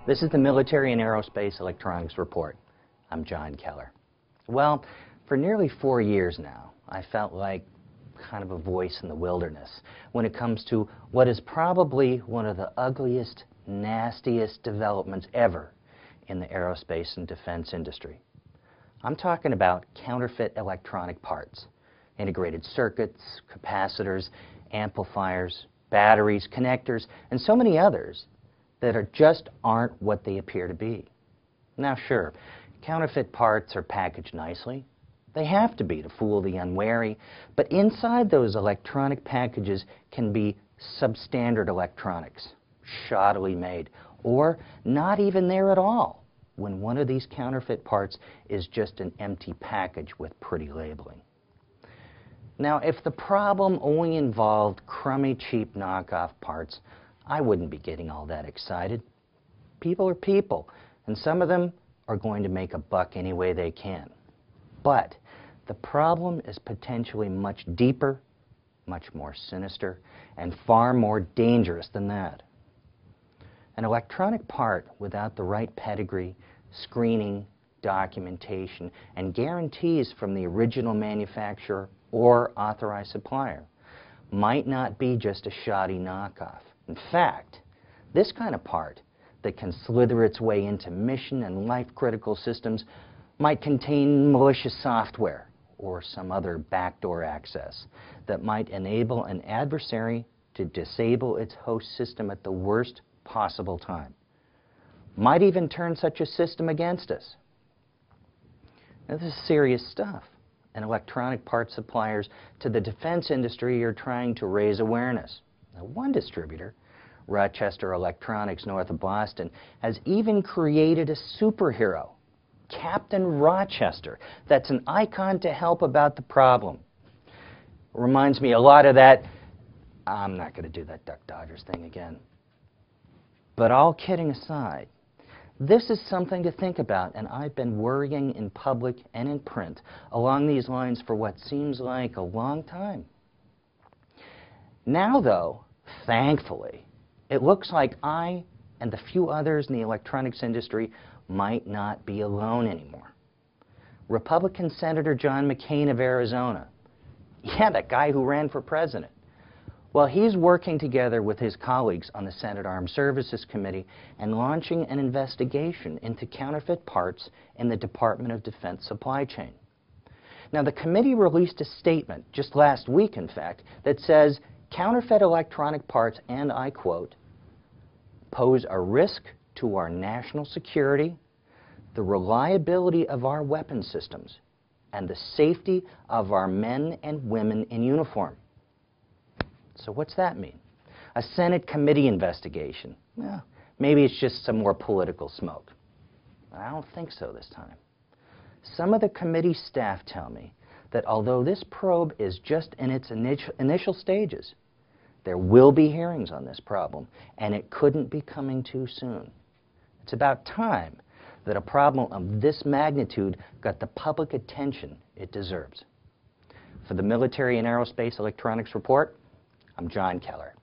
This is the Military and Aerospace Electronics Report. I'm John Keller. Well, for nearly 4 years now, I felt like kind of a voice in the wilderness when it comes to what is probably one of the ugliest, nastiest developments ever in the aerospace and defense industry. I'm talking about counterfeit electronic parts, integrated circuits, capacitors, amplifiers, batteries, connectors, and so many others that just aren't what they appear to be. Now sure, counterfeit parts are packaged nicely. They have to be to fool the unwary, but inside those electronic packages can be substandard electronics, shoddily made, or not even there at all when one of these counterfeit parts is just an empty package with pretty labeling. Now, if the problem only involved crummy, cheap knockoff parts, I wouldn't be getting all that excited. People are people, and some of them are going to make a buck any way they can. But the problem is potentially much deeper, much more sinister, and far more dangerous than that. An electronic part without the right pedigree, screening, documentation, and guarantees from the original manufacturer or authorized supplier might not be just a shoddy knockoff. In fact, this kind of part that can slither its way into mission and life-critical systems might contain malicious software or some other backdoor access that might enable an adversary to disable its host system at the worst possible time. Might even turn such a system against us. Now, this is serious stuff, and electronic part suppliers to the defense industry are trying to raise awareness. Now, one distributor, Rochester Electronics north of Boston, has even created a superhero, Captain Rochester, that's an icon to help about the problem. Reminds me a lot of that, I'm not going to do that Duck Dodgers thing again. But all kidding aside, this is something to think about, and I've been worrying in public and in print along these lines for what seems like a long time. Now, though, thankfully, it looks like I and the few others in the electronics industry might not be alone anymore. Republican Senator John McCain of Arizona, yeah, that guy who ran for president, well, he's working together with his colleagues on the Senate Armed Services Committee and launching an investigation into counterfeit parts in the Department of Defense supply chain. Now, the committee released a statement just last week, in fact, that says counterfeit electronic parts, and I quote, pose a risk to our national security, the reliability of our weapon systems, and the safety of our men and women in uniform. So what's that mean? A Senate committee investigation? Well, maybe it's just some more political smoke. I don't think so this time. Some of the committee staff tell me that although this probe is just in its initial stages, there will be hearings on this problem, and it couldn't be coming too soon. It's about time that a problem of this magnitude got the public attention it deserves. For the Military and Aerospace Electronics Report, I'm John Keller.